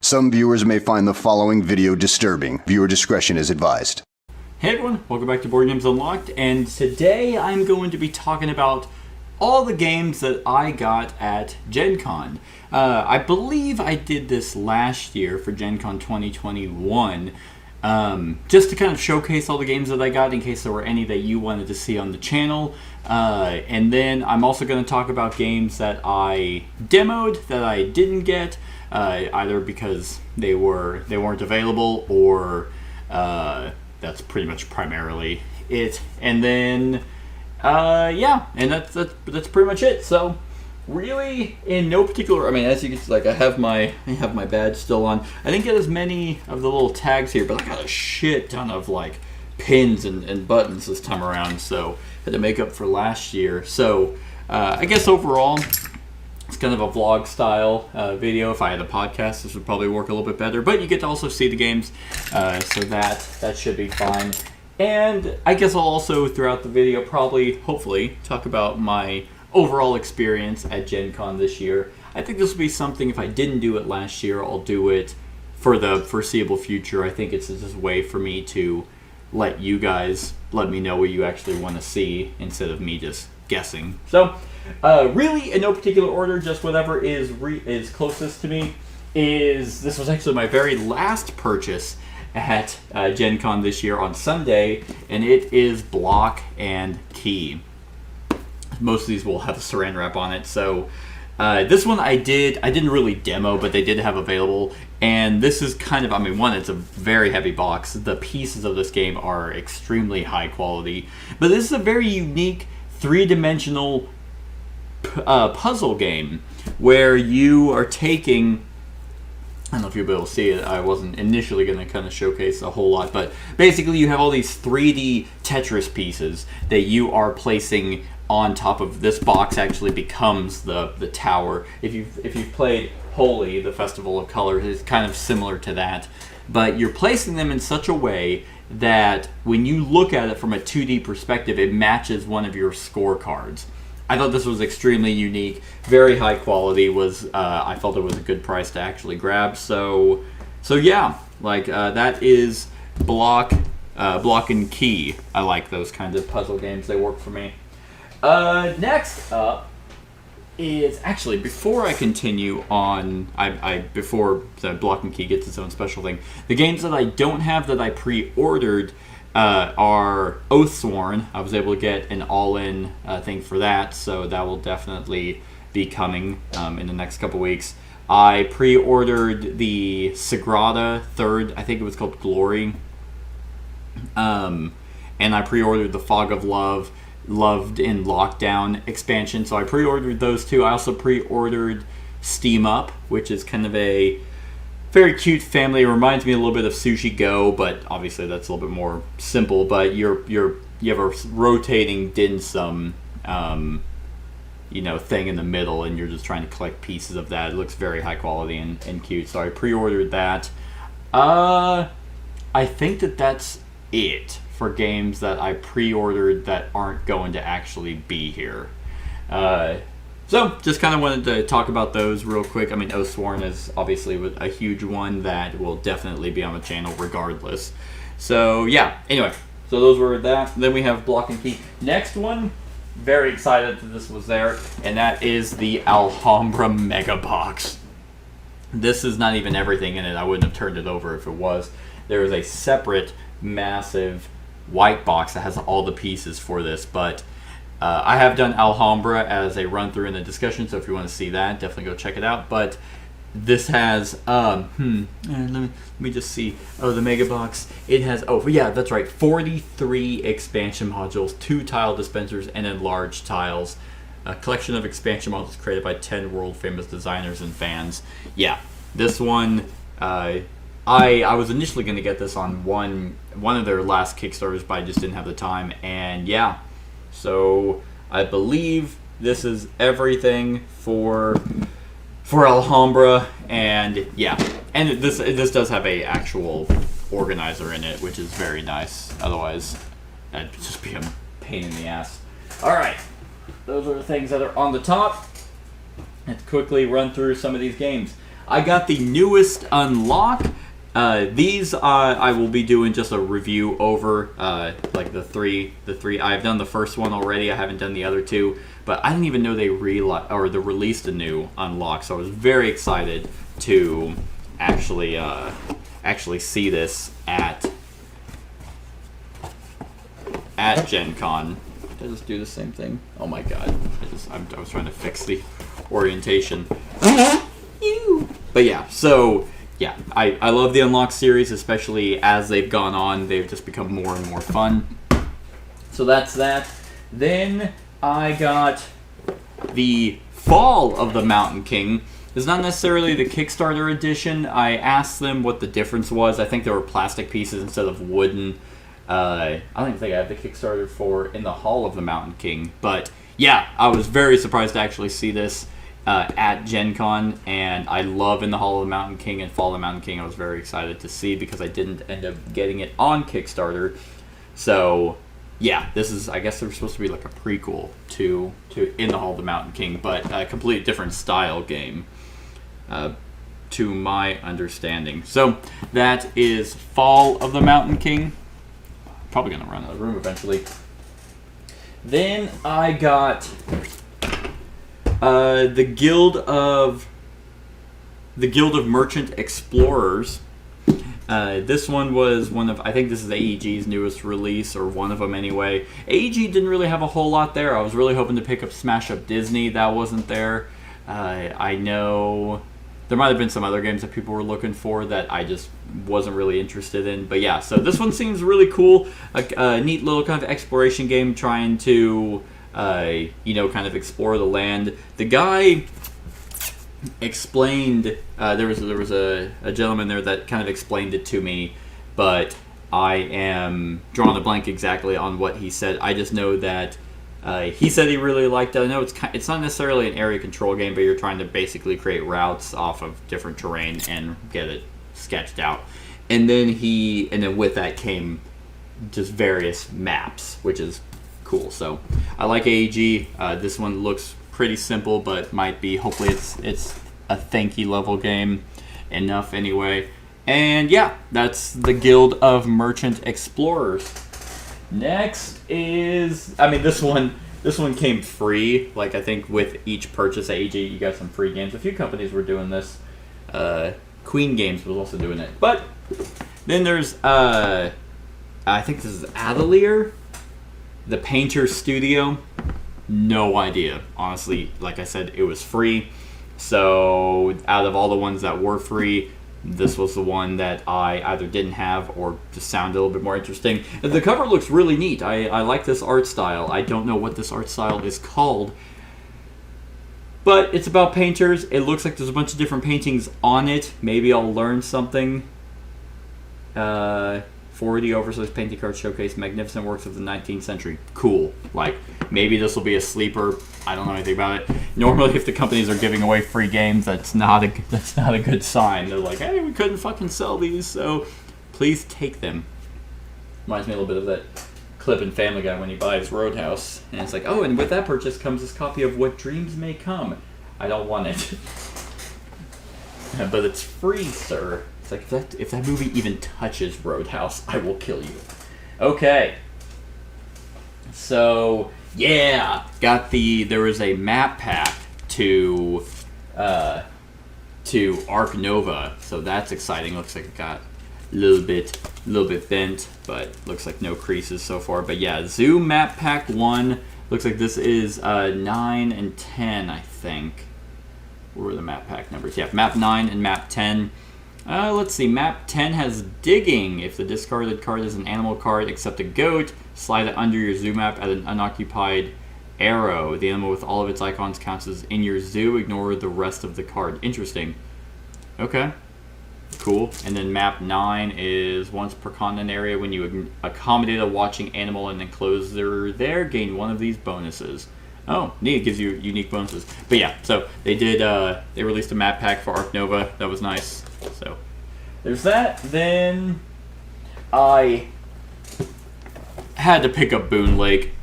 Some viewers may find the following video disturbing. Viewer discretion is advised. Hey everyone, welcome back to Board Games Unlocked, and today I'm going to be talking about all the games that I got at Gen Con. I believe I did this last year for Gen Con 2021, just to kind of showcase all the games that I got in case there were any that you wanted to see on the channel. And then I'm also going to talk about games that I demoed that I didn't get, either because they weren't available or that's pretty much primarily it. And then yeah, and that's pretty much it. So really, in no particular, I mean, as you can see, like I have my badge still on. I didn't get as many of the little tags here, but I got a shit ton of like pins and buttons this time around, so had to make up for last year. So I guess overall it's kind of a vlog style video. If I had a podcast, this would probably work a little bit better, but you get to also see the games, so that should be fine. And I guess I'll also throughout the video hopefully talk about my overall experience at Gen Con this year. I think this will be something, if I didn't do it last year, I'll do it for the foreseeable future. I think it's just a way for me to let you guys let me know what you actually want to see instead of me just guessing. So really in no particular order, just whatever is closest to me. This was actually my very last purchase at Gen Con this year on Sunday, and it is Block and Key. Most of these will have a saran wrap on it, so this one I didn't really demo, but they did have available. And this is kind of, I mean, one, it's a very heavy box. The pieces of this game are extremely high quality, but this is a very unique three-dimensional puzzle game where you are taking, I don't know if you'll be able to see it. I wasn't initially going to kind of showcase a whole lot, but basically you have all these 3D Tetris pieces that you are placing on top of this box. Actually becomes the tower. If you've played Holy, the Festival of Colors, it's kind of similar to that, but you're placing them in such a way that when you look at it from a 2D perspective, it matches one of your scorecards. I thought this was extremely unique, very high quality. I felt it was a good price to actually grab. So yeah, like that is Block and Key. I like those kinds of puzzle games. They work for me. Next up is actually, before I continue on, before the Block and Key gets its own special thing, the games that I don't have that I pre-ordered are Oathsworn. I was able to get an all-in thing for that, so that will definitely be coming in the next couple weeks. I pre-ordered the Sagrada third, I think it was called Glory, and I pre-ordered the Fog of Love, Loved in Lockdown expansion, so I pre-ordered those two. I also pre-ordered Steam Up, which is kind of a very cute family. It reminds me a little bit of Sushi Go, but obviously that's a little bit more simple. But you have a rotating dim sum, thing in the middle, and you're just trying to collect pieces of that. It looks very high quality and cute. So I pre-ordered that. I think that's it for games that I pre-ordered that aren't going to actually be here. So just kind of wanted to talk about those real quick. I mean, Oathsworn is obviously a huge one that will definitely be on the channel regardless. So yeah, anyway, so those were that. Then we have Block and Key. Next one, very excited that this was there, and that is the Alhambra Mega Box. This is not even everything in it. I wouldn't have turned it over if it was. There is a separate massive white box that has all the pieces for this, but I have done Alhambra as a run through in the discussion, so if you want to see that, definitely go check it out. But this has let me just see. Oh, the Mega Box. It has, oh yeah, that's right, 43 expansion modules, 2 tile dispensers, and enlarged tiles. A collection of expansion modules created by 10 world famous designers and fans. Yeah, this one, I was initially going to get this on one of their last Kickstarters, but I just didn't have the time. And yeah, so I believe this is everything for Alhambra. And yeah, and this does have a actual organizer in it, which is very nice. Otherwise, that'd just be a pain in the ass. All right, those are the things that are on the top. Let's quickly run through some of these games. I got the newest unlock. These I will be doing just a review over, like the three. I've done the first one already. I haven't done the other two, but I didn't even know they released a new unlock. So I was very excited to actually see this at Gen Con. Did I just do the same thing? Oh my god! I was trying to fix the orientation. But yeah, so. Yeah, I love the Unlock series, especially as they've gone on. They've just become more and more fun. So that's that. Then I got the Fall of the Mountain King. It's not necessarily the Kickstarter edition. I asked them what the difference was. I think there were plastic pieces instead of wooden. I don't even think I have the Kickstarter for In the Hall of the Mountain King. But yeah, I was very surprised to actually see this at Gen Con, and I love In the Hall of the Mountain King and Fall of the Mountain King. I was very excited to see because I didn't end up getting it on Kickstarter. So yeah, this is, I guess, they're supposed to be like a prequel to In the Hall of the Mountain King, but a completely different style game, to my understanding. So that is Fall of the Mountain King. Probably gonna run out of room eventually. Then I got the Guild of Merchant Explorers. This one was one of, I think this is AEG's newest release, or one of them anyway. AEG didn't really have a whole lot there. I was really hoping to pick up Smash Up Disney. That wasn't there. I know there might have been some other games that people were looking for that I just wasn't really interested in. But yeah, so this one seems really cool. A neat little kind of exploration game trying to kind of explore the land. The guy explained, there was a gentleman there that kind of explained it to me, but I am drawing a blank exactly on what he said. I just know that he said he really liked it. I know it's not necessarily an area control game, but you're trying to basically create routes off of different terrain and get it sketched out. And then with that came just various maps, which is cool. So I like AEG. This one looks pretty simple, but might be, hopefully it's a thanky level game enough anyway. And yeah, that's the Guild of Merchant Explorers. Next is, this one came free. Like, I think with each purchase at AEG you got some free games. A few companies were doing this. Queen Games was also doing it. But then there's I think this is Atelier, the Painter Studio. No idea. Honestly, like I said, it was free. So out of all the ones that were free, this was the one that I either didn't have or just sounded a little bit more interesting. And the cover looks really neat. I like this art style. I don't know what this art style is called, but it's about painters. It looks like there's a bunch of different paintings on it. Maybe I'll learn something. 4D oversized painting cards showcase magnificent works of the 19th century. Cool. Like, maybe this will be a sleeper. I don't know anything about it. Normally, if the companies are giving away free games, that's not a good sign. They're like, hey, we couldn't fucking sell these, so please take them. Reminds me a little bit of that clip in Family Guy when he buys Roadhouse, and it's like, oh, and with that purchase comes this copy of What Dreams May Come. I don't want it. But it's free, sir. It's like, if that movie even touches Roadhouse, I will kill you. Okay. So, yeah. There was a map pack to Arc Nova. So that's exciting. Looks like it got a little bit bent, but looks like no creases so far. But yeah, Zoo Map Pack 1. Looks like this is 9 and 10, I think. What were the map pack numbers? Yeah, map 9 and map 10. Let's see, map 10 has Digging. If the discarded card is an animal card except a goat, slide it under your zoo map at an unoccupied arrow. The animal with all of its icons counts as in your zoo. Ignore the rest of the card. Interesting. Okay. Cool. And then map 9 is once per continent area. When you accommodate a watching animal in an enclosure there, gain one of these bonuses. Oh, neat. It gives you unique bonuses. But yeah, so they released a map pack for Arc Nova. That was nice. So there's that. Then I had to pick up Boone Lake.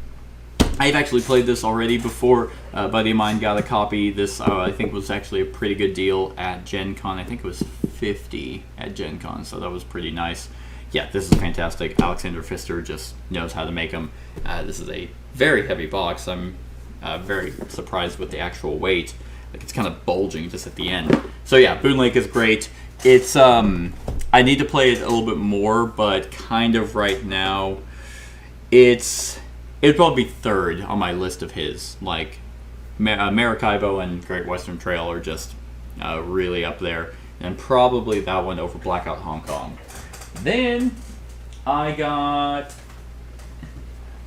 I've actually played this already before. A buddy of mine got a copy. This, I think, was actually a pretty good deal at Gen Con. I think it was 50 at Gen Con, so that was pretty nice. Yeah, this is fantastic. Alexander Pfister just knows how to make them. This is a very heavy box. I'm very surprised with the actual weight. Like, it's kind of bulging just at the end. So yeah, Boone Lake is great. It's I need to play it a little bit more, but kind of right now, it'd probably be third on my list of his. Like, Maracaibo and Great Western Trail are just really up there, and probably that one over Blackout Hong Kong. Then I got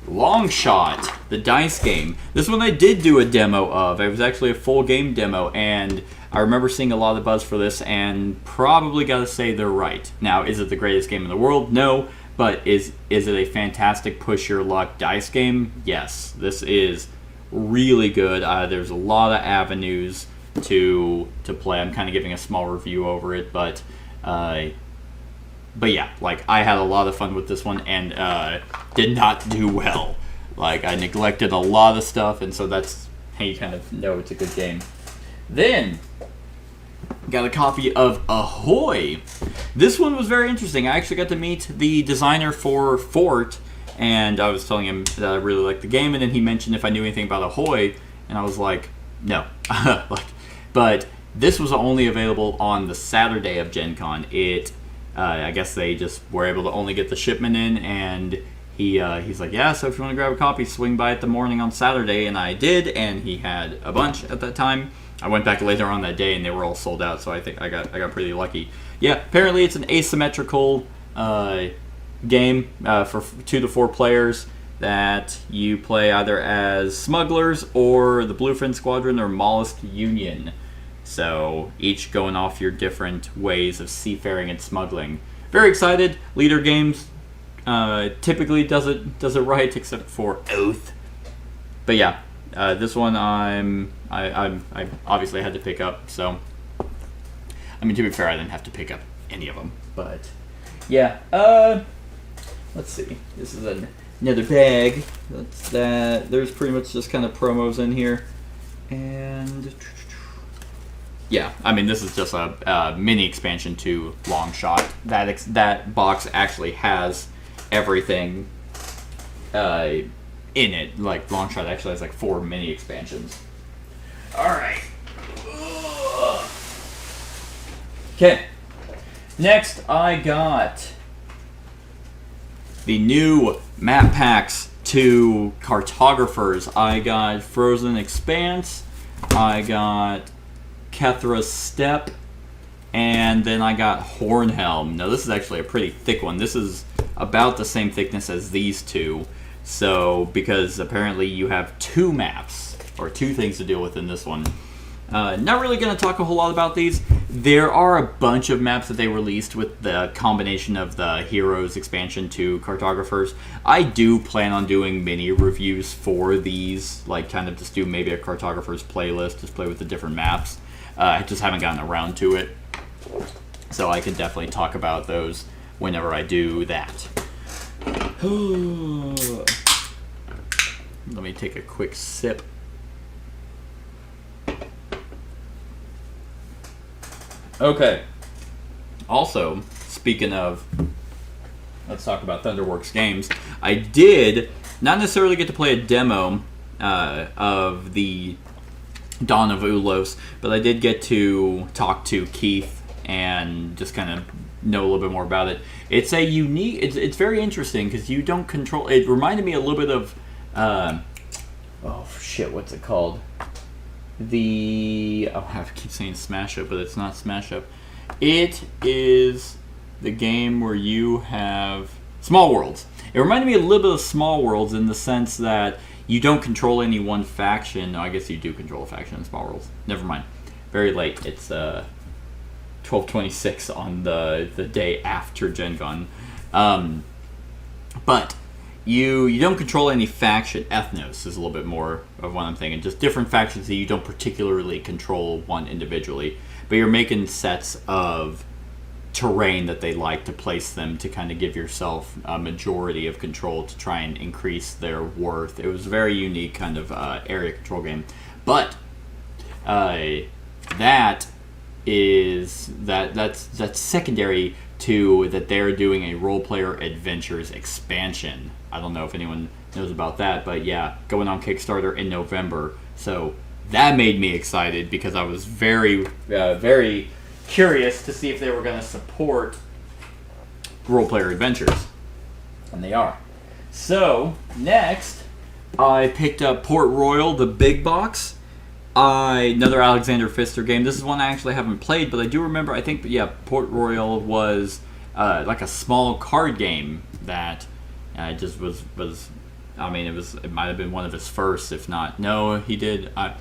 Long Shot, the dice game. This one I did do a demo of. It was actually a full game demo, and I remember seeing a lot of buzz for this, and probably gotta say they're right. Now, is it the greatest game in the world? No. But is it a fantastic push your luck dice game? Yes. This is really good. There's a lot of avenues to play. I'm kind of giving a small review over it, but yeah, like, I had a lot of fun with this one, and did not do well. Like, I neglected a lot of stuff, and so that's how you kind of know it's a good game. Then got a copy of Ahoy. This one was very interesting. I actually got to meet the designer for Fort, and I was telling him that I really liked the game, and then he mentioned if I knew anything about Ahoy, and I was like, no. But this was only available on the Saturday of Gen Con. I guess they just were able to only get the shipment in, and he's like, yeah, so if you want to grab a copy, swing by it the morning on Saturday, and I did, and he had a bunch at that time. I went back later on that day, and they were all sold out, so I think I got pretty lucky. Yeah, apparently it's an asymmetrical game for 2 to 4 players that you play either as smugglers or the Bluefin Squadron or Mollusk Union. So each going off your different ways of seafaring and smuggling. Very excited. Leader Games typically does it right, except for Oath. But yeah, this one I obviously had to pick up. So I mean, to be fair, I didn't have to pick up any of them. But yeah, let's see. This is another bag. That's that. There's pretty much just kind of promos in here, and yeah, I mean, this is just a mini expansion to Long Shot. That box actually has everything in it. Like, Long Shot actually has like 4 mini expansions. All right. Okay. Next, I got the new map packs to cartographers. I got Frozen Expanse. I got Kethra's Step, and then I got Hornhelm. Now, this is actually a pretty thick one. This is about the same thickness as these two. So, because apparently you have 2 maps, or 2 things to deal with in this one. Not really going to talk a whole lot about these. There are a bunch of maps that they released with the combination of the Heroes expansion to cartographers. I do plan on doing mini reviews for these, like kind of just do maybe a cartographers playlist, just play with the different maps. I just haven't gotten around to it. So I can definitely talk about those whenever I do that. Let me take a quick sip. Okay. Also, speaking of, let's talk about Thunderworks games. I did not necessarily get to play a demo of the Dawn of Ulos, but I did get to talk to Keith and just kind of know a little bit more about it. It's a unique, it's very interesting because you don't control, it reminded me a little bit of, oh shit, what's it called? I keep saying Smash Up, but it's not Smash Up. It is the game where you have Small Worlds. It reminded me a little bit of Small Worlds in the sense that you don't control any one faction. No, I guess you do control a faction in Small Worlds. Never mind. Very late. It's 12:26 on the day after Gen Con. But you don't control any faction. Ethnos is a little bit more of what I'm thinking. Just different factions that you don't particularly control one individually. But you're making sets of terrain that they like to place them to kind of give yourself a majority of control to try and increase their worth. It was a very unique kind of area control game. But that's secondary to that they're doing a Role Player Adventures expansion. I don't know if anyone knows about that, but yeah, going on Kickstarter in November. So that made me excited because I was very, very curious to see if they were going to support Role Player Adventures. And they are. So, next, I picked up Port Royal, the big box. Another Alexander Pfister game. This is one I actually haven't played, but I do remember, I think, yeah, Port Royal was like a small card game that just was I mean, it might have been one of his first, if not. No, he did Isle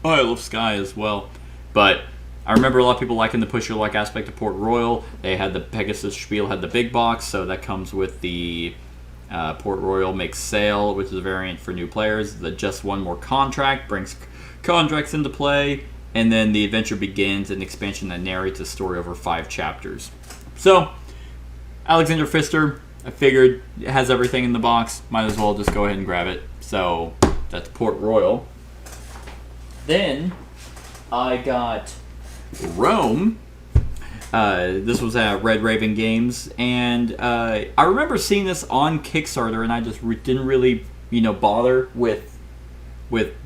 of Skye as well. But I remember a lot of people liking the push your luck aspect of Port Royal. They had the Pegasus Spiel, had the big box, so that comes with the Port Royal Makes Sail, which is a variant for new players. The Just One More Contract brings contracts into play, and then the adventure begins, an expansion that narrates a story over 5 chapters. So, Alexander Pfister, I figured it has everything in the box. Might as well just go ahead and grab it. So, that's Port Royal. Then, I got Rome. This was at Red Raven Games, and I remember seeing this on Kickstarter, and I just didn't really, bother with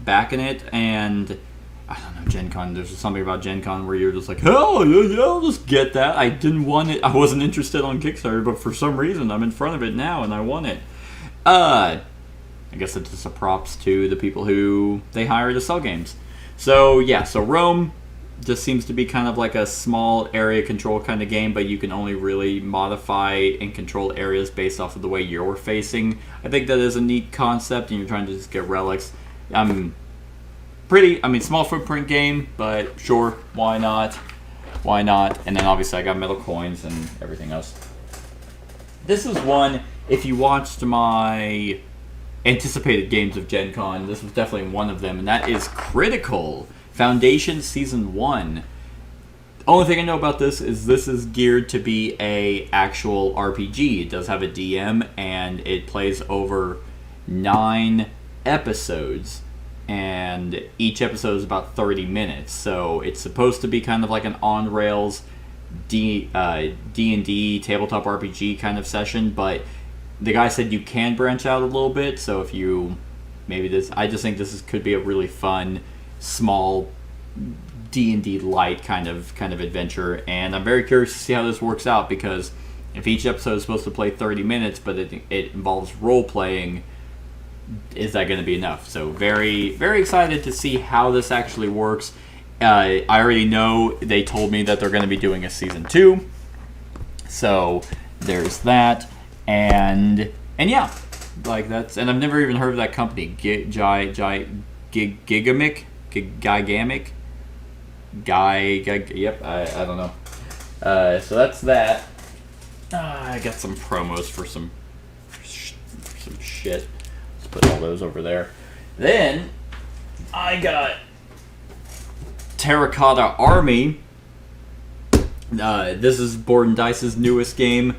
backing it. And I don't know, Gen Con. There's something about Gen Con where you're just like, hell yeah, I'll just get that. I didn't want it. I wasn't interested on Kickstarter, but for some reason I'm in front of it now, and I want it. I guess it's just a props to the people who they hire to sell games. So yeah, so Rome just seems to be kind of like a small area control kind of game, but you can only really modify and control areas based off of the way you're facing. I think that is a neat concept, and you're trying to just get relics. Small footprint game, but sure, why not? Why not? And then obviously I got metal coins and everything else. This is one, if you watched my anticipated games of Gen Con, this was definitely one of them, and that is Critical Foundation Season 1. Only thing I know about this is geared to be a actual RPG. It does have a DM, and it plays over 9 episodes, and each episode is about 30 minutes. So it's supposed to be kind of like an on-rails D&D tabletop RPG kind of session, but the guy said you can branch out a little bit. So if you I just think this could be a really fun, small D&D light kind of adventure, and I'm very curious to see how this works out, because if each episode is supposed to play 30 minutes, but it involves role playing, is that going to be enough? So very, very excited to see how this actually works. I already know they told me that they're going to be doing a season 2, so there's that, and yeah, like that's, and I've never even heard of that company, Gigamic. Yep, I don't know. So that's that. I got some promos for some shit. Let's put all those over there. Then I got Terracotta Army. This is Board and Dice's newest game,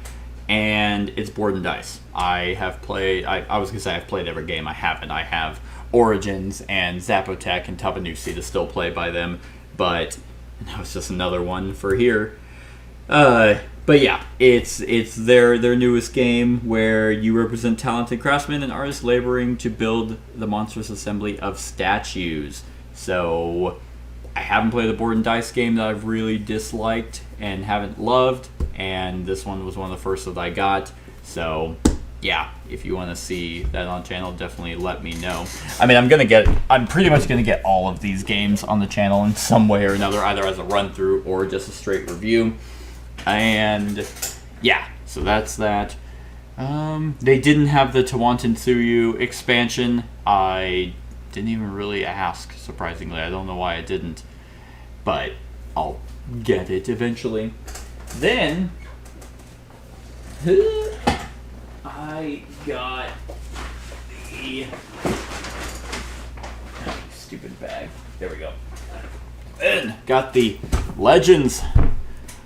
and it's Board and Dice. I have played. I was gonna say I've played every game. I haven't. I have Origins and Zapotec and Tabanusi to still play by them, but that was just another one for here. But yeah, it's their newest game where you represent talented craftsmen and artists laboring to build the monstrous assembly of statues. So I haven't played a Board and Dice game that I've really disliked and haven't loved, and this one was one of the first that I got. So yeah, if you want to see that on channel, definitely let me know. I mean, I'm pretty much gonna get all of these games on the channel in some way or another, either as a run through or just a straight review. And yeah, so that's that. They didn't have the Tawantin Tsuyu expansion. I didn't even really ask, surprisingly. I don't know why I didn't, but I'll get it eventually. Then I got the stupid bag. There we go. Then got the Legends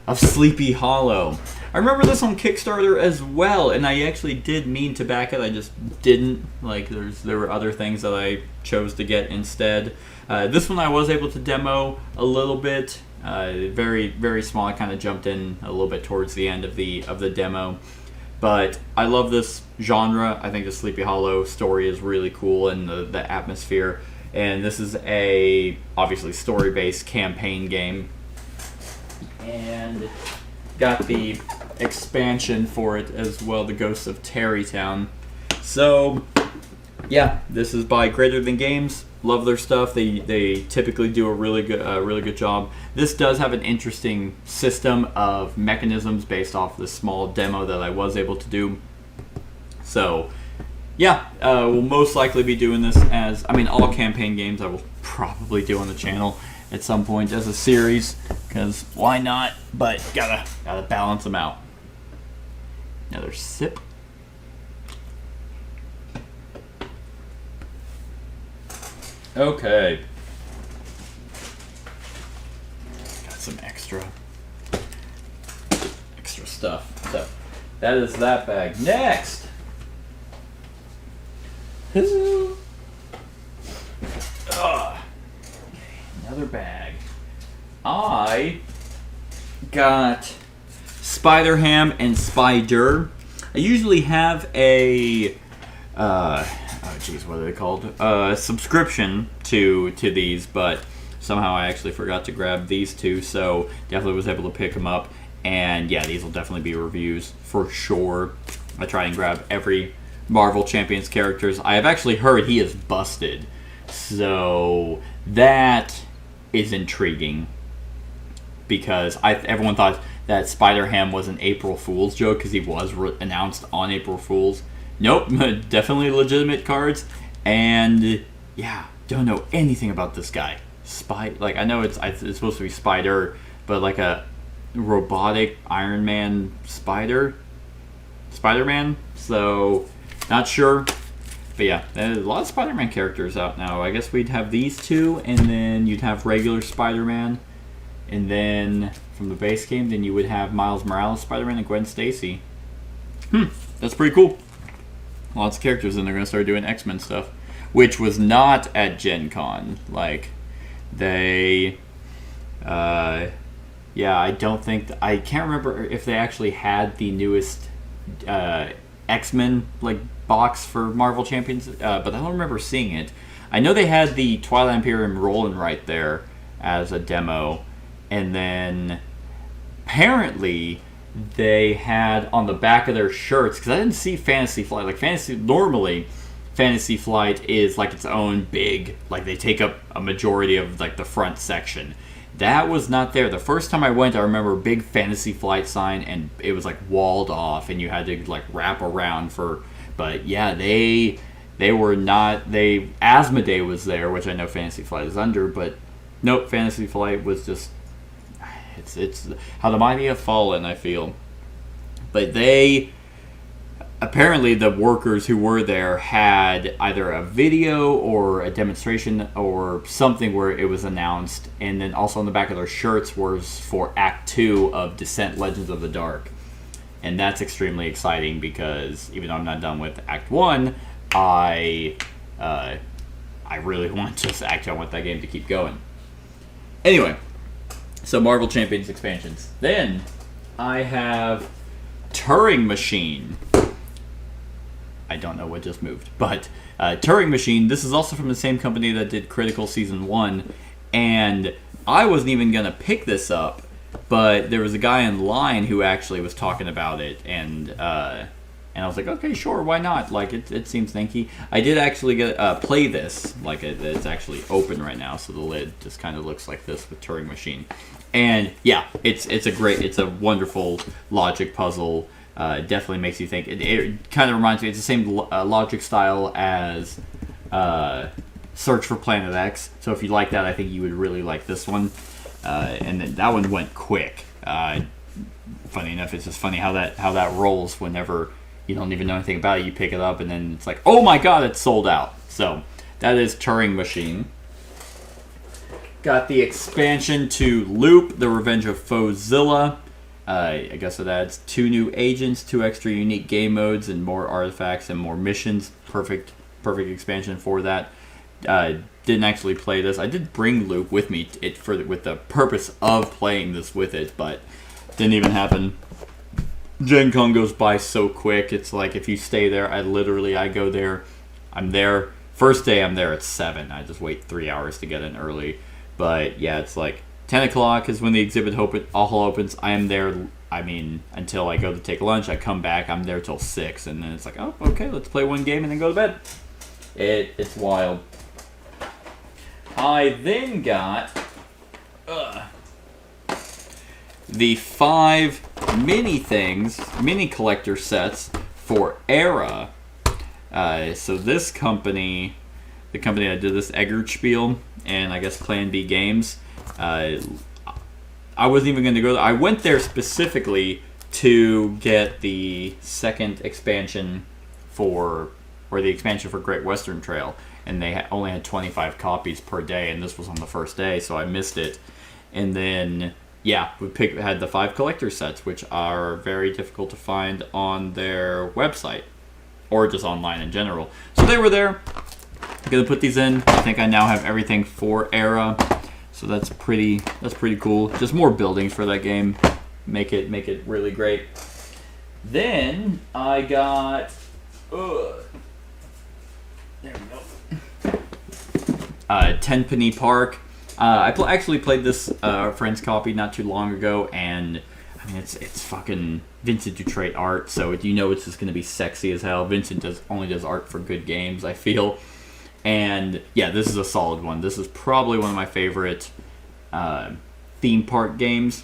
of Sleepy Hollow. I remember this on Kickstarter as well, and I actually did mean to back it. I just didn't. Like, there were other things that I chose to get instead. This one I was able to demo a little bit. Very, very small. I kind of jumped in a little bit towards the end of the demo. But I love this genre. I think the Sleepy Hollow story is really cool, and the atmosphere. And this is a, obviously, story-based campaign game. And got the expansion for it as well, The Ghosts of Terrytown. So, yeah, this is by Greater Than Games. Love their stuff. They typically do a really good job. This does have an interesting system of mechanisms based off the small demo that I was able to do. So, yeah, we'll most likely be doing this as, I mean, all campaign games I will probably do on the channel at some point as a series, because why not? But gotta balance them out. Another sip. Okay. Got some extra stuff. So that is that bag. Next. Another bag. I got Spider Ham and Spider. I usually have a what are they called? Subscription to these, but somehow I actually forgot to grab these two, so definitely was able to pick them up. And yeah, these will definitely be reviews for sure. I try and grab every Marvel Champions characters. I have actually heard he is busted, so that is intriguing, because everyone thought that Spider-Ham was an April Fool's joke because he was announced on April Fool's. Nope, definitely legitimate cards. And yeah, don't know anything about this guy. Like, I know it's supposed to be Spider, but like a robotic Iron Man Spider-Man. So not sure. But yeah, there's a lot of Spider-Man characters out now. I guess we'd have these two, and then you'd have regular Spider-Man. And then from the base game, then you would have Miles Morales Spider-Man and Gwen Stacy. That's pretty cool. Lots of characters, and they're going to start doing X-Men stuff. Which was not at Gen Con. Like, they... yeah, I don't think... I can't remember if they actually had the newest X-Men, like, box for Marvel Champions, but I don't remember seeing it. I know they had the Twilight Imperium rolling right there as a demo, and then apparently they had on the back of their shirts, because I didn't see Fantasy Flight. Like, normally Fantasy Flight is like its own big, like, they take up a majority of like the front section. That was not there. The first time I went, I remember a big Fantasy Flight sign, and it was like walled off, and you had to like wrap around for. But yeah, they were not. Asmodee was there, which I know Fantasy Flight is under, but nope, Fantasy Flight was just. It's how the mighty have fallen, I feel. But they. Apparently, the workers who were there had either a video or a demonstration or something where it was announced, and then also on the back of their shirts was for Act 2 of Descent Legends of the Dark. And that's extremely exciting because even though I'm not done with Act 1, I really want I want that game to keep going. Anyway, so Marvel Champions expansions. Then I have Turing Machine. I don't know what just moved, but Turing Machine, this is also from the same company that did Critical Season 1, and I wasn't even going to pick this up, but there was a guy in line who actually was talking about it, and I was like, okay, sure, why not? Like, it seems thanky. I did actually get play this, like, it's actually open right now, so the lid just kind of looks like this with Turing Machine. And yeah, it's a wonderful logic puzzle. Definitely makes you think. It kind of reminds me, it's the same logic style as Search for Planet X. So if you like that, I think you would really like this one. And then that one went quick. Funny enough, it's just funny how that rolls whenever you don't even know anything about it. You pick it up and then it's like, oh my god, it's sold out. So that is Turing Machine. Got the expansion to Loop, The Revenge of Foezilla. I guess it adds 2 new agents, 2 extra unique game modes, and more artifacts and more missions. Perfect expansion for that. Didn't actually play this. I did bring Luke with me with the purpose of playing this with it, but didn't even happen. Gen Con goes by so quick. It's like if you stay there, I go there. I'm there. First day I'm there at 7. I just wait 3 hours to get in early. But yeah, it's like 10 o'clock is when the exhibit hall opens. I am there, until I go to take lunch. I come back. I'm there till 6. And then it's like, oh, okay, let's play one game and then go to bed. It's wild. I then got the 5 mini collector sets for Era. So this company, the company that did this, Eggertspiel, and I guess Plan B Games, I wasn't even going to go there. I went there specifically to get the second expansion the expansion for Great Western Trail, and they only had 25 copies per day, and this was on the first day, so I missed it. And then, yeah, had the 5 collector sets, which are very difficult to find on their website, or just online in general. So they were there. I'm gonna put these in. I think I now have everything for Era, so that's pretty cool. Just more buildings for that game, make it really great. Then I got there we go. Tenpenny Park. I actually played this friend's copy not too long ago, and I mean it's fucking Vincent Dutrait art, so it's just going to be sexy as hell. Vincent only does art for good games, I feel. And yeah, this is a solid one. This is probably one of my favorite theme park games.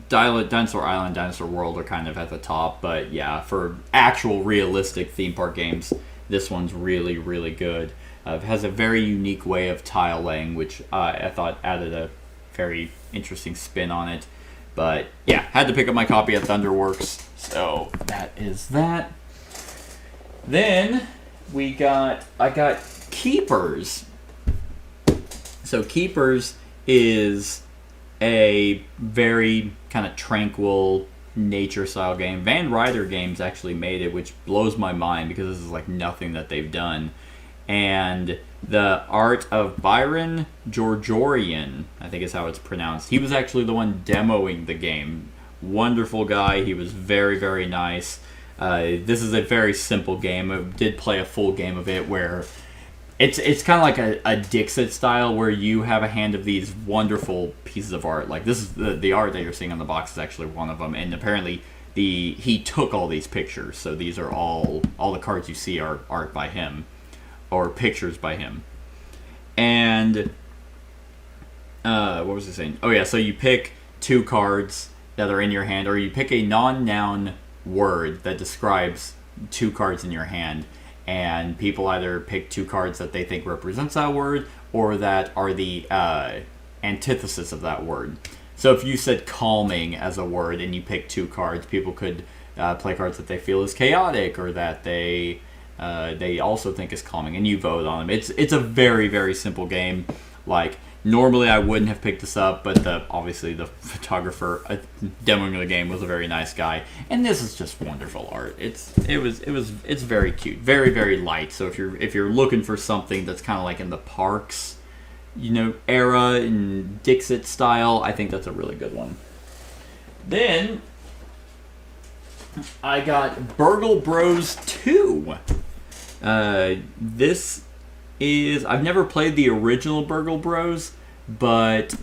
Dinosaur Island, Dinosaur World are kind of at the top, but yeah, for actual realistic theme park games, this one's really, really good. It has a very unique way of tile laying, which I thought added a very interesting spin on it. But yeah, had to pick up my copy at Thunderworks, so that is that. Then I got Keepers. So Keepers is a very kind of tranquil nature style game. Van Ryder Games actually made it, which blows my mind because this is like nothing that they've done. And the art of Byron Georgiorian, I think is how it's pronounced. He was actually the one demoing the game. Wonderful guy. He was very, very nice. This is a very simple game. I did play a full game of it where it's kind of like a Dixit style where you have a hand of these wonderful pieces of art. Like this is the art that you're seeing on the box is actually one of them. And apparently he took all these pictures. So these are all the cards you see are art by him. Or pictures by him. And what was I saying? Oh yeah, so you pick 2 cards that are in your hand, or you pick a non-noun word that describes 2 cards in your hand, and people either pick 2 cards that they think represents that word, or that are the antithesis of that word. So if you said calming as a word and you pick 2 cards, people could play cards that they feel is chaotic, or that they also think is calming, and you vote on them. It's a very, very simple game. Like, normally I wouldn't have picked this up, but obviously the photographer demoing the game was a very nice guy, and this is just wonderful art. It's very cute, very, very light. So if you're looking for something that's kind of like in the parks, era in Dixit style, I think that's a really good one. Then I got Burgle Bros 2. This is, I've never played the original Burgle Bros, but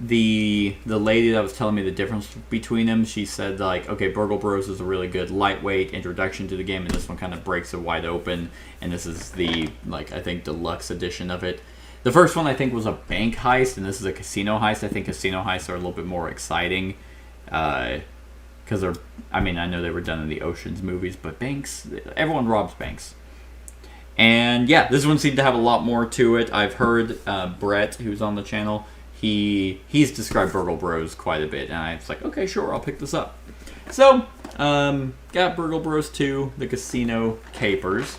the lady that was telling me the difference between them, she said like, okay, Burgle Bros is a really good lightweight introduction to the game, and this one kind of breaks it wide open, and this is the, like, I think deluxe edition of it. The first one I think was a bank heist, and this is a casino heist. I think casino heists are a little bit more exciting, because I know they were done in the Ocean's movies, but banks, everyone robs banks. And yeah, this one seemed to have a lot more to it. I've heard Brett, who's on the channel, he's described Burgle Bros quite a bit, and I was like, okay, sure, I'll pick this up. So, got Burgle Bros 2, the Casino Capers.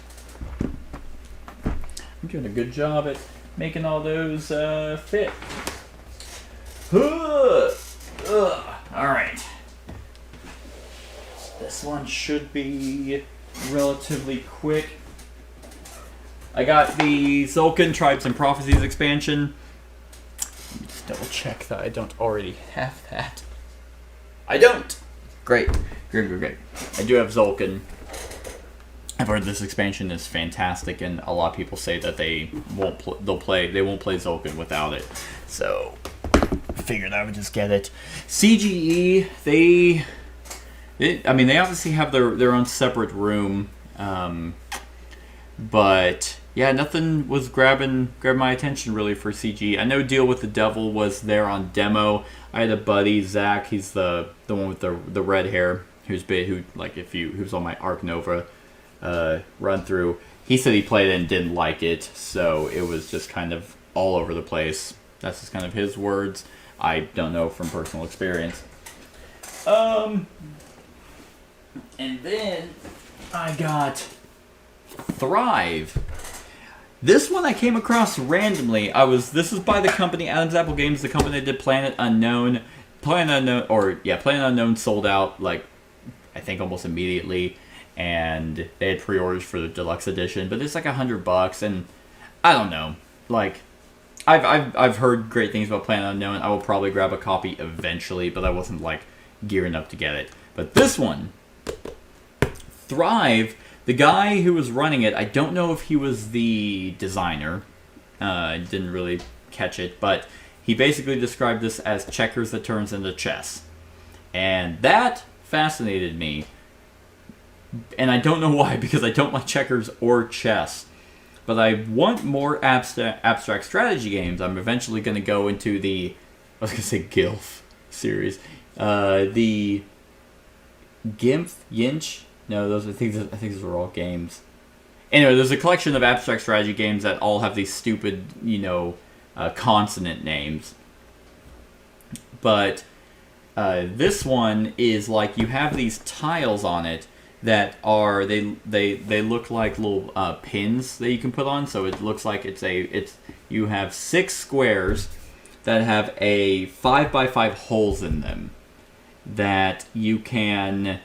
I'm doing a good job at making all those fit. Alright. should be relatively quick. I got the Sulkin Tribes and Prophecies expansion. Let me just double check that I don't already have that. I don't! Great. Great. I do have Sulkin. I've heard this expansion is fantastic, and a lot of people say that they won't play Sulkin without it. So I figured I would just get it. CGE, they obviously have their own separate room, but yeah, nothing was grabbing my attention really for CGE. I know Deal with the Devil was there on demo. I had a buddy, Zach. He's the one with the red hair, who's on my Arc Nova run through. He said he played it and didn't like it, so it was just kind of all over the place. That's just kind of his words. I don't know from personal experience. And then I got Thrive. This one I came across randomly. This is by the company Adam's Apple Games, the company that did Planet Unknown. Planet Unknown sold out, like, I think almost immediately, and they had pre-orders for the deluxe edition, but it's like $100, and I don't know. Like, I've heard great things about Planet Unknown. I will probably grab a copy eventually, but I wasn't like gearing up to get it. But this one, Thrive, the guy who was running it, I don't know if he was the designer. I didn't really catch it, but he basically described this as checkers that turns into chess. And that fascinated me. And I don't know why, because I don't like checkers or chess. But I want more abstract strategy games. I'm eventually going to go into the, I was going to say GILF series. The GIMF, Yinch? No, I think those are all games. Anyway, there's a collection of abstract strategy games that all have these stupid, consonant names. But this one is like you have these tiles on it that are they look like little pins that you can put on. So it looks like you have 6 squares that have a 5x5 holes in them that you can.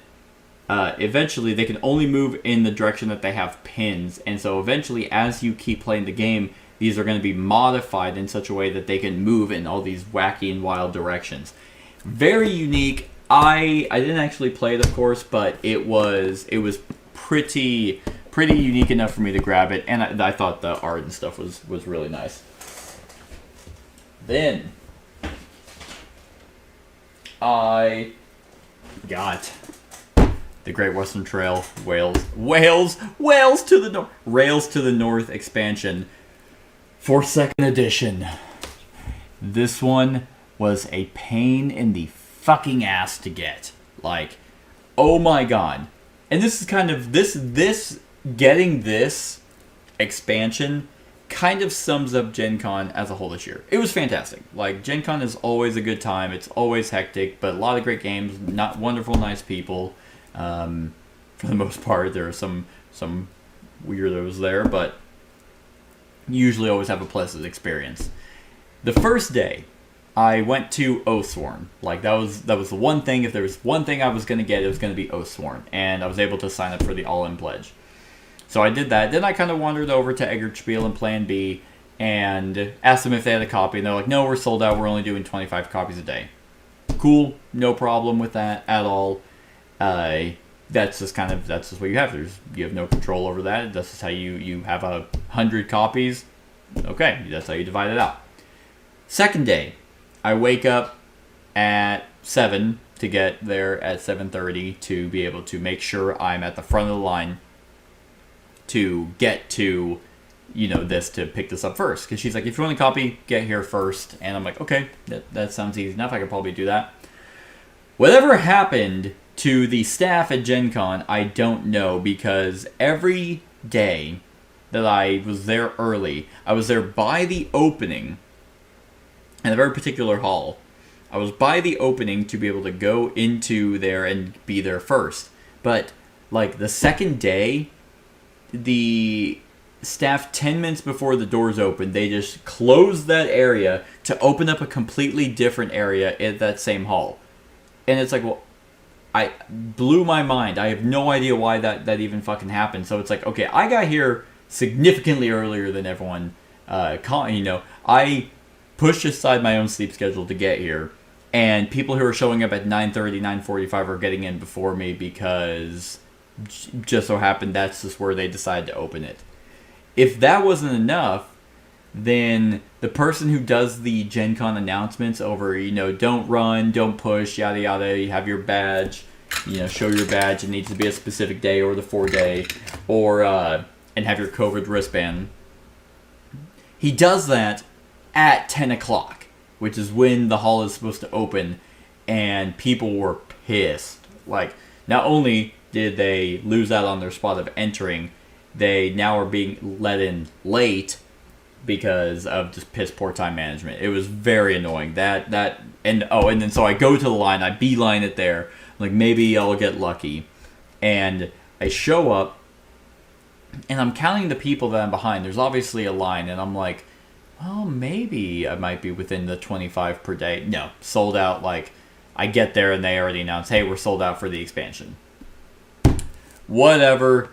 Eventually, they can only move in the direction that they have pins, and so eventually, as you keep playing the game, these are going to be modified in such a way that they can move in all these wacky and wild directions. Very unique. I didn't actually play it, of course, but it was pretty unique enough for me to grab it, and I thought the art and stuff was really nice. Then I got the Great Western Trail, Rails to the North expansion for 2nd edition. This one was a pain in the fucking ass to get. Like, oh my god. And this is kind of, getting this expansion kind of sums up Gen Con as a whole this year. It was fantastic. Like, Gen Con is always a good time. It's always hectic, but a lot of great games, not wonderful, nice people. For the most part, there are some weirdos there, but usually always have a pleasant experience. The first day, I went to Oathsworn. Like, that was the one thing. If there was one thing I was going to get, it was going to be Oathsworn, and I was able to sign up for the all-in pledge. So I did that. Then I kind of wandered over to Eggertspiel and Plan B and asked them if they had a copy, and they're like, no, we're sold out. We're only doing 25 copies a day. Cool. No problem with that at all. That's just what you have. You have no control over that. That's just how you have 100 copies. Okay, that's how you divide it out. Second day, I wake up at 7 to get there at 7:30 to be able to make sure I'm at the front of the line to get to, this, to pick this up first. Because she's like, if you want a copy, get here first. And I'm like, okay, that sounds easy enough. I could probably do that. Whatever happened to the staff at Gen Con, I don't know, because every day that I was there early, I was there by the opening, in a very particular hall. I was by the opening to be able to go into there and be there first. But, like, the second day, the staff, 10 minutes before the doors opened, they just closed that area to open up a completely different area in that same hall. And it's like, well, I blew my mind. I have no idea why that even fucking happened. So it's like, okay, I got here significantly earlier than everyone. I pushed aside my own sleep schedule to get here, and people who are showing up at 9:30, 9:45 are getting in before me because just so happened that's just where they decided to open it. If that wasn't enough, then the person who does the Gen Con announcements over, don't run, don't push, yada yada, you have your badge, show your badge, it needs to be a specific day or the 4-day, or, and have your COVID wristband. He does that at 10 o'clock, which is when the hall is supposed to open, and people were pissed. Like, not only did they lose out on their spot of entering, they now are being let in late because of just piss poor time management. It was very annoying. And then so I go to the line, I beeline it there, like maybe I'll get lucky. And I show up, and I'm counting the people that I'm behind. There's obviously a line, and I'm like, well, maybe I might be within the 25 per day. No, sold out. Like, I get there, and they already announced, hey, we're sold out for the expansion. Whatever.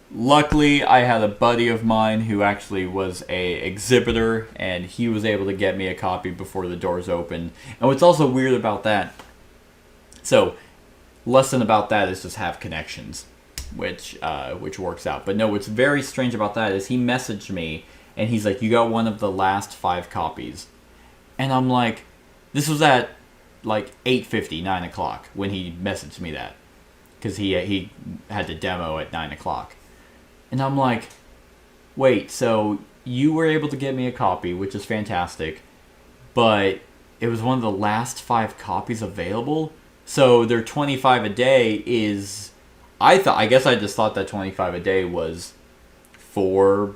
Luckily, I had a buddy of mine who actually was a exhibitor, and he was able to get me a copy before the doors opened. And what's also weird about that, so lesson about that is just have connections, which works out. But no, what's very strange about that is he messaged me, and he's like, you got one of the last 5 copies. And I'm like, this was at like 8:50, 9 o'clock when he messaged me that, because he had the demo at 9 o'clock. And I'm like, wait, so you were able to get me a copy, which is fantastic, but it was one of the last 5 copies available? So their 25 a day is... I guess I just thought that 25 a day was for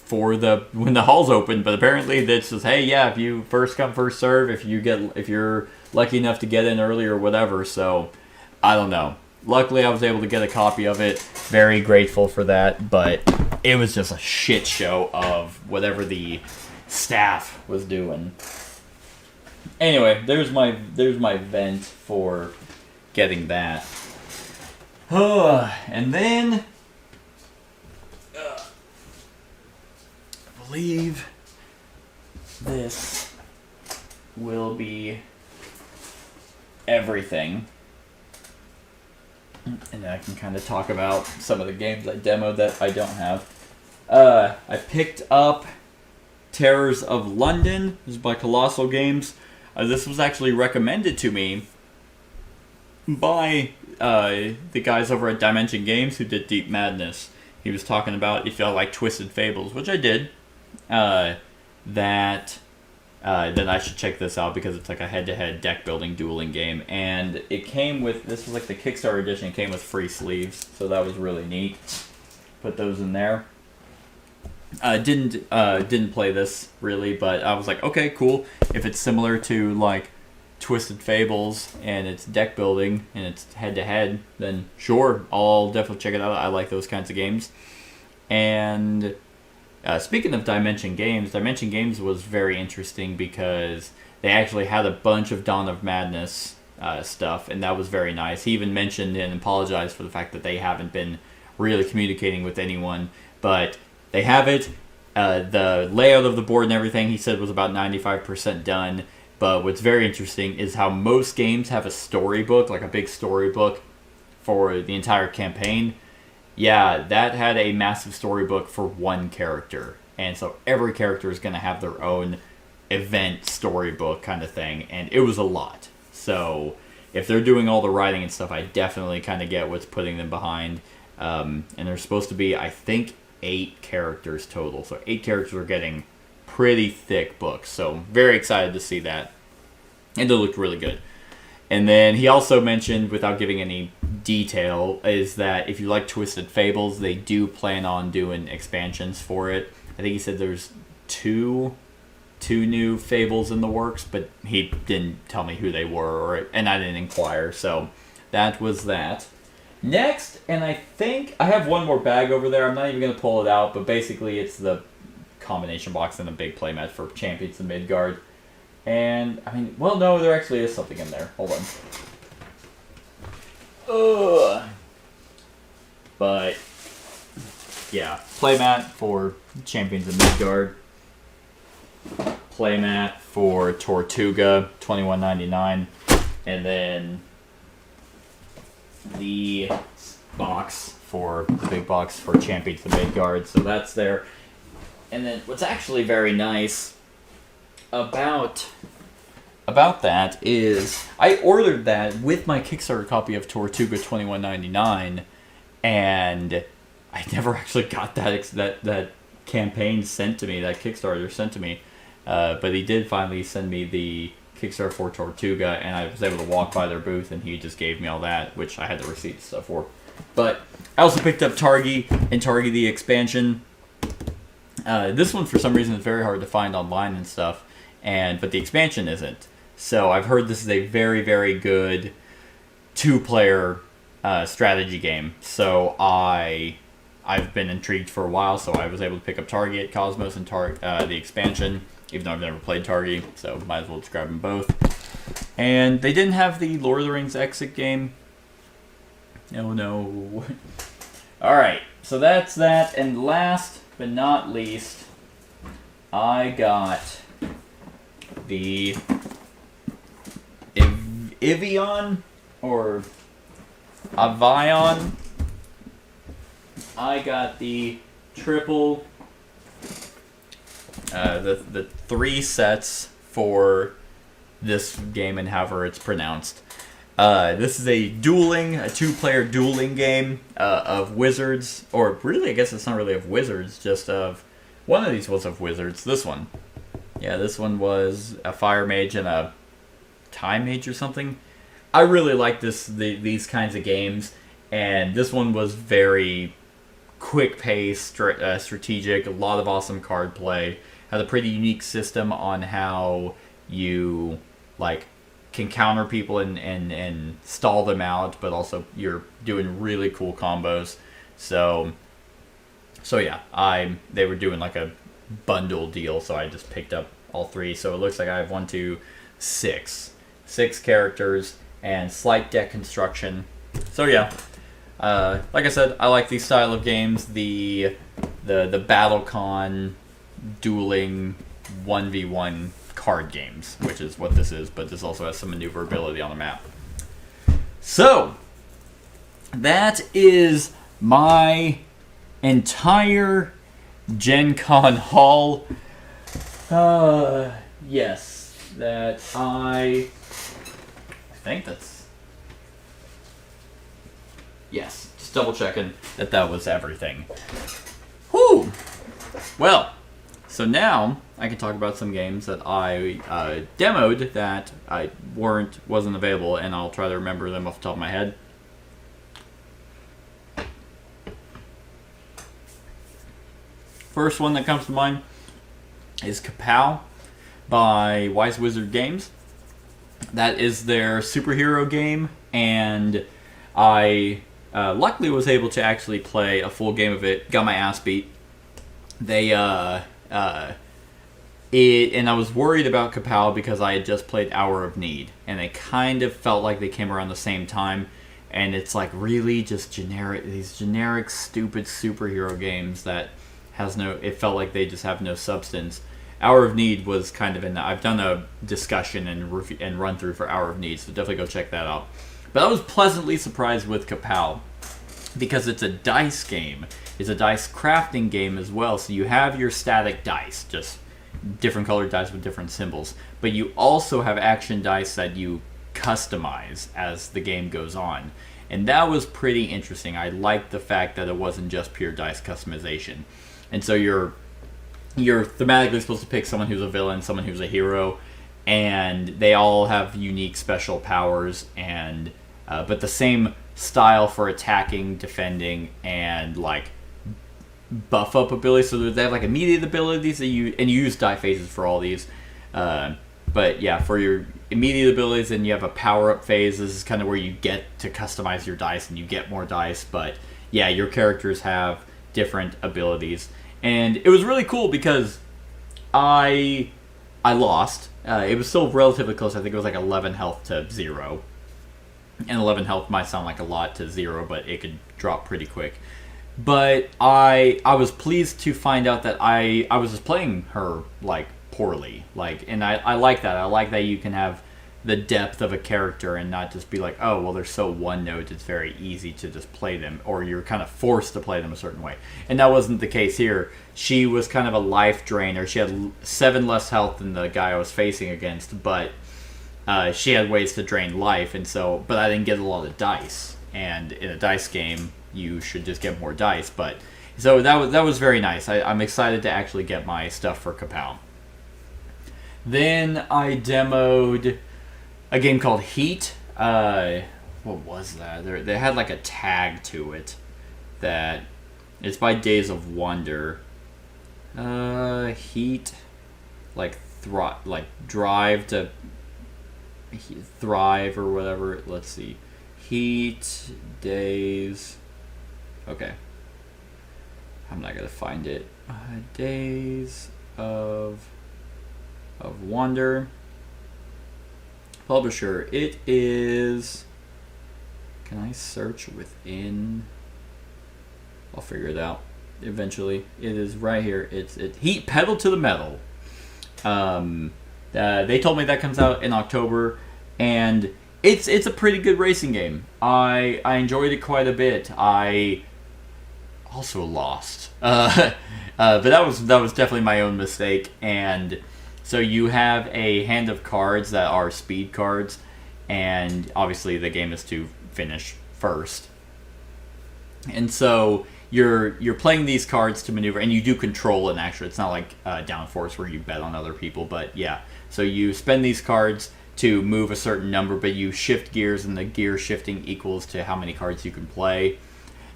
when the hall's open, but apparently this is, hey, yeah, if you first come, first serve, if you're lucky enough to get in early or whatever. So I don't know. Luckily, I was able to get a copy of it. Very grateful for that, but it was just a shit show of whatever the staff was doing. Anyway, there's my vent for getting that. And then I believe this will be everything. And then I can kind of talk about some of the games I demoed that I don't have. I picked up Terrors of London. This is by Colossal Games. This was actually recommended to me by the guys over at Dimension Games who did Deep Madness. He was talking about if you like Twisted Fables, which I did. Then I should check this out because it's like a head-to-head deck-building dueling game. And it came with, this was like the Kickstarter edition, it came with free sleeves, so that was really neat. Put those in there. Didn't play this, really, but I was like, okay, cool. If it's similar to, like, Twisted Fables, and it's deck-building, and it's head-to-head, then sure, I'll definitely check it out. I like those kinds of games. And... speaking of Dimension Games was very interesting because they actually had a bunch of Dawn of Madness stuff, and that was very nice. He even mentioned and apologized for the fact that they haven't been really communicating with anyone, but they have it. The layout of the board and everything, he said, was about 95% done, but what's very interesting is how most games have a storybook, like a big storybook for the entire campaign. Yeah, that had a massive storybook for one character. And so every character is going to have their own event storybook kind of thing. And it was a lot. So if they're doing all the writing and stuff, I definitely kind of get what's putting them behind. And there's supposed to be, I think, 8 characters total. So 8 characters are getting pretty thick books. So very excited to see that. And it looked really good. And then he also mentioned, without giving any detail, is that if you like Twisted Fables, they do plan on doing expansions for it. I think he said there's two new Fables in the works, but he didn't tell me who they were, and I didn't inquire, so that was that. Next, and I think I have one more bag over there. I'm not even going to pull it out, but basically it's the combination box and a big playmat for Champions of Midgard. And, I mean, well, no, there actually is something in there. Hold on. But yeah, playmat for Champions of Midgard. Playmat for Tortuga, $21.99, and then the box for the big box for Champions of Midgard. So that's there. And then what's actually very nice about that is I ordered that with my Kickstarter copy of Tortuga $21.99, and I never actually got that campaign sent to me, that Kickstarter sent to me. But he did finally send me the Kickstarter for Tortuga, and I was able to walk by their booth, and he just gave me all that, which I had the receipt stuff for. But I also picked up Targi and Targi the expansion. This one, for some reason, is very hard to find online and stuff, but the expansion isn't. So I've heard this is a very, very good two-player strategy game. So I've been intrigued for a while, so I was able to pick up Target, Cosmos, and the expansion, even though I've never played Target, so might as well just grab them both. And they didn't have the Lord of the Rings exit game. Oh no. Alright, so that's that, and last but not least, I got the Evian, or Avion. I got the triple, the 3 sets for this game and however it's pronounced. This is a 2-player dueling game of wizards, or really I guess it's not really of wizards, just of, one of these was of wizards, this one. Yeah, this one was a fire mage and a time mage or something. I really like these kinds of games, and this one was very quick pace, strategic, a lot of awesome card play. Had a pretty unique system on how you can counter people and stall them out, but also you're doing really cool combos. So yeah, they were doing like a bundle deal, so I just picked up all 3. So it looks like I have 6 characters and slight deck construction. So yeah. Like I said, I like these style of games, the BattleCon dueling 1v1 card games, which is what this is, but this also has some maneuverability on the map. So, that is my entire Gen Con haul. Yes, that I think that's... Yes, just double checking that was everything. Whew! Well, so now I can talk about some games that I demoed that wasn't available, and I'll try to remember them off the top of my head. First one that comes to mind is Kapow by Wise Wizard Games. That is their superhero game, and I luckily was able to actually play a full game of it. Got my ass beat. And I was worried about Kapow because I had just played Hour of Need, and they kind of felt like they came around the same time, and it's like really just these generic stupid superhero games that it felt like they just have no substance. Hour of Need was kind of I've done a discussion and run through for Hour of Need, so definitely go check that out. But I was pleasantly surprised with Kapow because it's a dice game. It's a dice crafting game as well, so you have your static dice, just different colored dice with different symbols, but you also have action dice that you customize as the game goes on, and that was pretty interesting. I liked the fact that it wasn't just pure dice customization, and so you're thematically supposed to pick someone who's a villain, someone who's a hero, and they all have unique special powers, and but the same style for attacking, defending, and buff up abilities. So they have immediate abilities that you use die phases for all these. But yeah, for your immediate abilities, and you have a power up phase. This is kind of where you get to customize your dice and you get more dice. But yeah, your characters have different abilities, and it was really cool because I lost. It was still relatively close. I think it was 11 health to 0. And 11 health might sound like a lot to 0, but it could drop pretty quick. But I was pleased to find out that I was just playing her like poorly, and I like that. I like that you can have the depth of a character and not just be like, oh well, they're so one note, it's very easy to just play them, or you're kind of forced to play them a certain way. And that wasn't the case here. She was kind of a life drainer. She had 7 less health than the guy I was facing against, but she had ways to drain life, but I didn't get a lot of dice. And in a dice game, you should just get more dice. But so that was very nice. I'm excited to actually get my stuff for Kapow. Then I demoed a game called Heat. What was that? They had like a tag to it that it's by Days of Wonder. Heat, like drive to thrive or whatever. Let's see. Heat Days. Okay. I'm not gonna find it. Days of Wonder. Publisher. It is. Can I search within? I'll figure it out eventually. It is right here. It's Heat Pedal to the Metal. They told me that comes out in October, and it's a pretty good racing game. I enjoyed it quite a bit. I also lost, but that was definitely my own mistake. And so you have a hand of cards that are speed cards, and obviously the game is to finish first. And so you're playing these cards to maneuver, and you do control an action. It's not like Downforce where you bet on other people, but yeah. So you spend these cards to move a certain number, but you shift gears, and the gear shifting equals to how many cards you can play.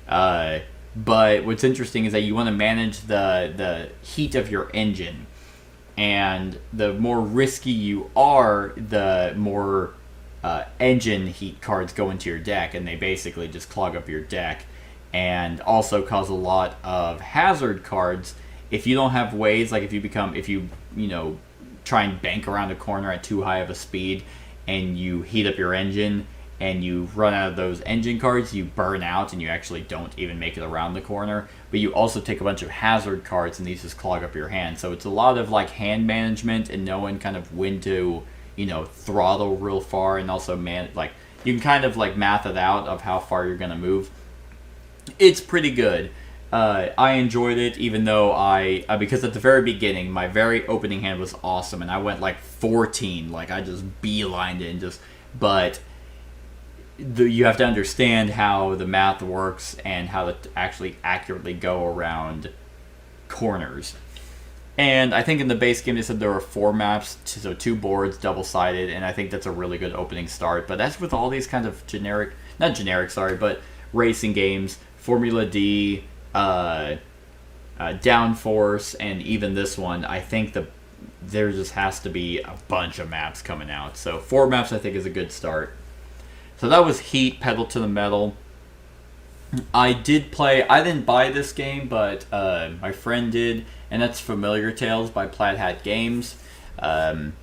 But what's interesting is that you want to manage the heat of your engine, and the more risky you are, the more engine heat cards go into your deck, and they basically just clog up your deck, and also cause a lot of hazard cards. If you don't have ways, like if you try and bank around a corner at too high of a speed, and you heat up your engine, and you run out of those engine cards, you burn out, and you actually don't even make it around the corner. But you also take a bunch of hazard cards, and these just clog up your hand. So it's a lot of like hand management and knowing kind of when to, throttle real far, and also you can kind of like math it out of how far you're gonna move. It's pretty good. I enjoyed it, even though because at the very beginning, my very opening hand was awesome, and I went like 14, like I just beelined it, but you have to understand how the math works and how to actually accurately go around corners. And I think in the base game they said there were 4 maps, so 2 boards, double-sided, and I think that's a really good opening start. But that's with all these kind of but racing games, Formula D, Downforce, and even this one, I think there just has to be a bunch of maps coming out. So 4 maps I think is a good start. So that was Heat, Pedal to the Metal. I didn't buy this game, but my friend did, and that's Familiar Tales by Plaid Hat Games.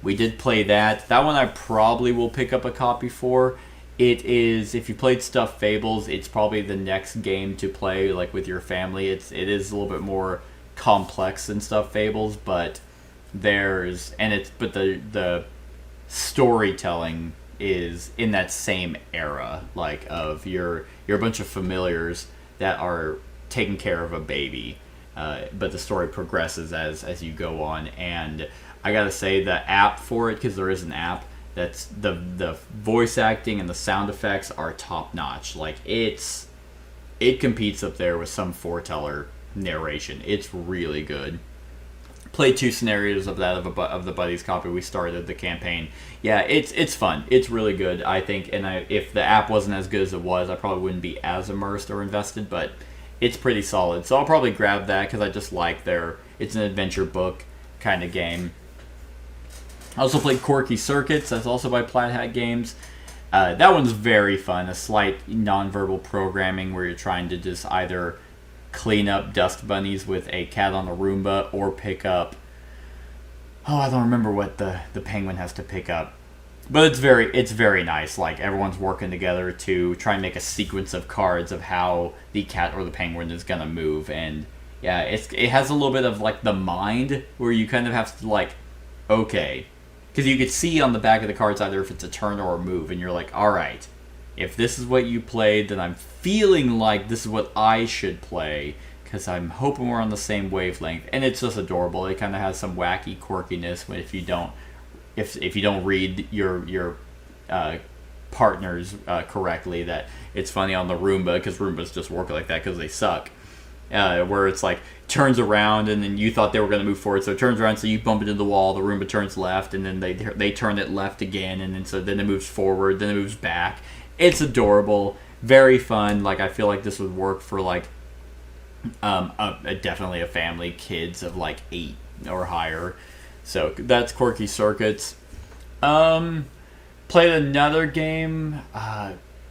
We did play that. That one I probably will pick up a copy for. It is, if you played Stuffed Fables, it's probably the next game to play like with your family. It is a little bit more complex than Stuffed Fables, but the storytelling is in that same era, like of you're a bunch of familiars that are taking care of a baby, but the story progresses as you go on. And I gotta say, the app for it, because there is an app, that's the voice acting and the sound effects are top notch. Like it competes up there with some foreteller narration. It's really good. Played 2 scenarios of that of the buddy's copy. We started the campaign. Yeah, it's fun. It's really good, I think. And if the app wasn't as good as it was, I probably wouldn't be as immersed or invested. But it's pretty solid. So I'll probably grab that because I just like it's an adventure book kind of game. I also played Quirky Circuits. That's also by Plaid Hat Games. That one's very fun. A slight nonverbal programming where you're trying to just either clean up dust bunnies with a cat on a Roomba, or pick up... I don't remember what the penguin has to pick up. But it's very nice. Like, everyone's working together to try and make a sequence of cards of how the cat or the penguin is gonna move. And yeah, it has a little bit of like the mind where you kind of have to like, okay, because you could see on the back of the cards either if it's a turn or a move, and you're like, all right, if this is what you played, then I'm feeling like this is what I should play, because I'm hoping we're on the same wavelength. And it's just adorable. It kind of has some wacky quirkiness if you don't read your partners correctly. That it's funny on the Roomba, because Roombas just work like that because they suck. Where it's like turns around and then you thought they were going to move forward, so it turns around, so you bump it into the wall, the Roomba turns left, and then they turn it left again, and then it moves forward, then it moves back. It's adorable, very fun. Like, I feel like this would work for like definitely a family, kids of like 8 or higher. So that's Quirky Circuits. Played another game,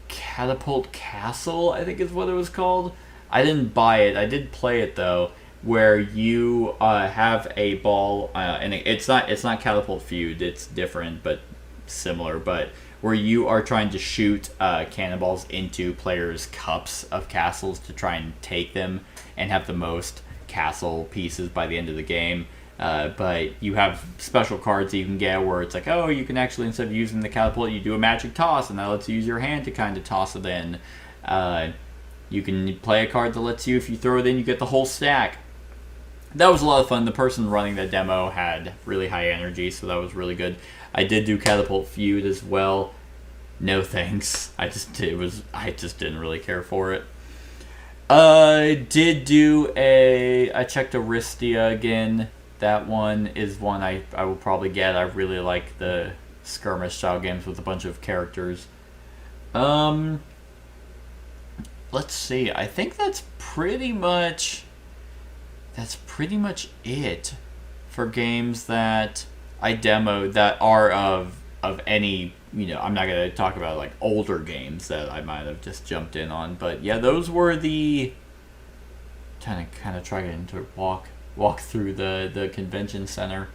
Catapult Castle, I think is what it was called. I didn't buy it. I did play it though, where you have a ball, and it's not Catapult Feud. It's different but similar. But where you are trying to shoot cannonballs into players' cups of castles to try and take them and have the most castle pieces by the end of the game. But you have special cards that you can get where it's like, oh, you can actually, instead of using the catapult, you do a magic toss, and that lets you use your hand to kind of toss it in. You can play a card that lets you, if you throw it in, you get the whole stack. That was a lot of fun. The person running the demo had really high energy, so that was really good. I did do Catapult Feud as well. No thanks. I just didn't really care for it. I checked Aristia again. That one is one I will probably get. I really like the skirmish style games with a bunch of characters. Let's see. I think that's pretty much it for games that I demoed that are of any, I'm not going to talk about like older games that I might have just jumped in on, but yeah, those were the kind of trying to walk through the convention center.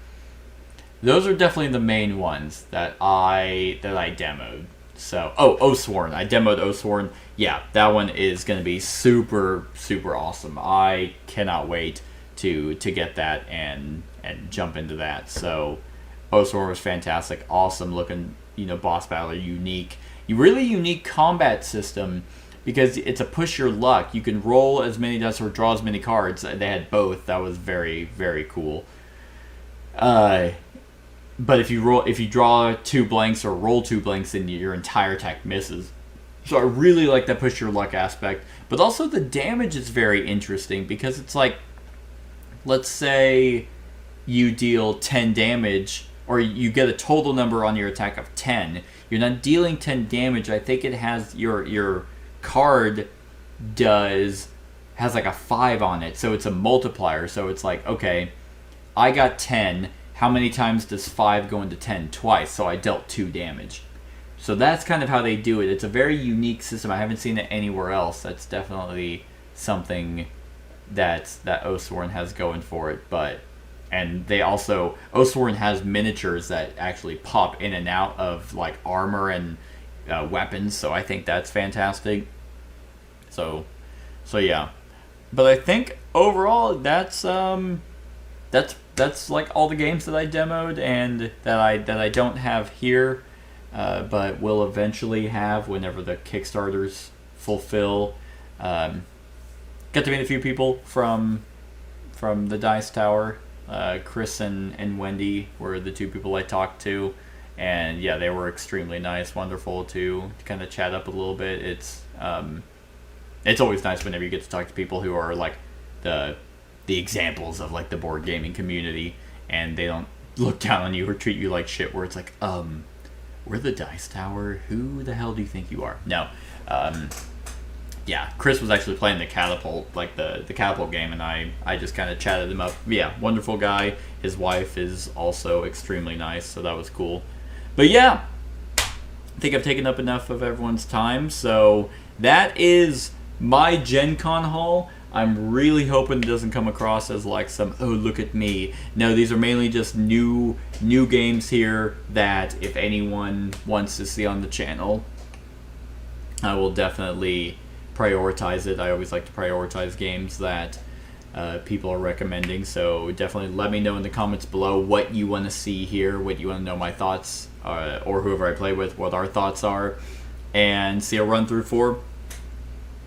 Those are definitely the main ones that I demoed. So, Oathsworn. I demoed Oathsworn. Yeah, that one is going to be super, super awesome. I cannot wait to get that and jump into that. So, Oathsworn was fantastic. Awesome looking, boss battle. Unique. Really unique combat system because it's a push your luck. You can roll as many dice or draw as many cards. They had both. That was very, very cool. But if you draw 2 blanks or roll 2 blanks, then your entire attack misses. So I really like that push your luck aspect. But also the damage is very interesting because it's like, let's say you deal 10 damage, or you get a total number on your attack of 10. You're not dealing 10 damage. I think it has your card has like a 5 on it, so it's a multiplier. So it's like, okay, I got 10. How many times does 5 go into 10? Twice, so I dealt 2 damage. So that's kind of how they do it. It's a very unique system. I haven't seen it anywhere else. That's definitely something that Oathsworn has going for it. And they also, Oathsworn has miniatures that actually pop in and out of like armor and weapons. So I think that's fantastic. So yeah. But I think overall that's like all the games that I demoed and that I don't have here, but will eventually have whenever the Kickstarters fulfill. Got to meet a few people from the Dice Tower. Chris and Wendy were the 2 people I talked to, and yeah, they were extremely nice, wonderful to kind of chat up a little bit. It's always nice whenever you get to talk to people who are like the examples of like the board gaming community, and they don't look down on you or treat you like shit where it's like, we're the Dice Tower, who the hell do you think you are? No. Yeah, Chris was actually playing the Catapult, like the Catapult game, and I just kind of chatted him up. Yeah, wonderful guy. His wife is also extremely nice, so that was cool. But yeah, I think I've taken up enough of everyone's time, so that is my Gen Con haul. I'm really hoping it doesn't come across as like some, oh, look at me. No, these are mainly just new games here that if anyone wants to see on the channel, I will definitely prioritize it. I always like to prioritize games that people are recommending, so definitely let me know in the comments below what you want to see here, what you want to know my thoughts, or whoever I play with, what our thoughts are, and see a run through for.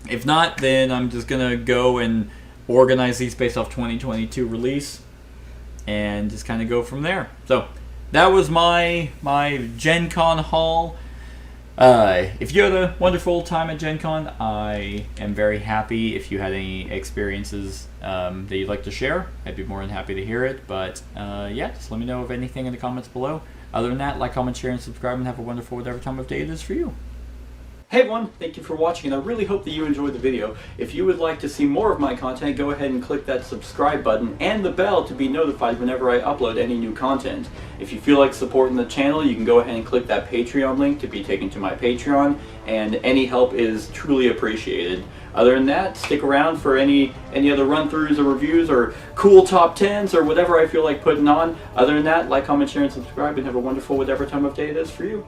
If not, then I'm just gonna go and organize these based off 2022 release and just kind of go from there. So that was my Gen Con haul. If you had a wonderful time at Gen Con, I am very happy. If you had any experiences that you'd like to share, I'd be more than happy to hear it. But yeah, just let me know of anything in the comments below. Other than that, like, comment, share, and subscribe, and have a wonderful whatever time of day it is for you. Hey everyone, thank you for watching, and I really hope that you enjoyed the video. If you would like to see more of my content, go ahead and click that subscribe button and the bell to be notified whenever I upload any new content. If you feel like supporting the channel, you can go ahead and click that Patreon link to be taken to my Patreon, and any help is truly appreciated. Other than that, stick around for any other run-throughs or reviews or cool top 10s or whatever I feel like putting on. Other than that, like, comment, share, and subscribe, and have a wonderful whatever time of day it is for you.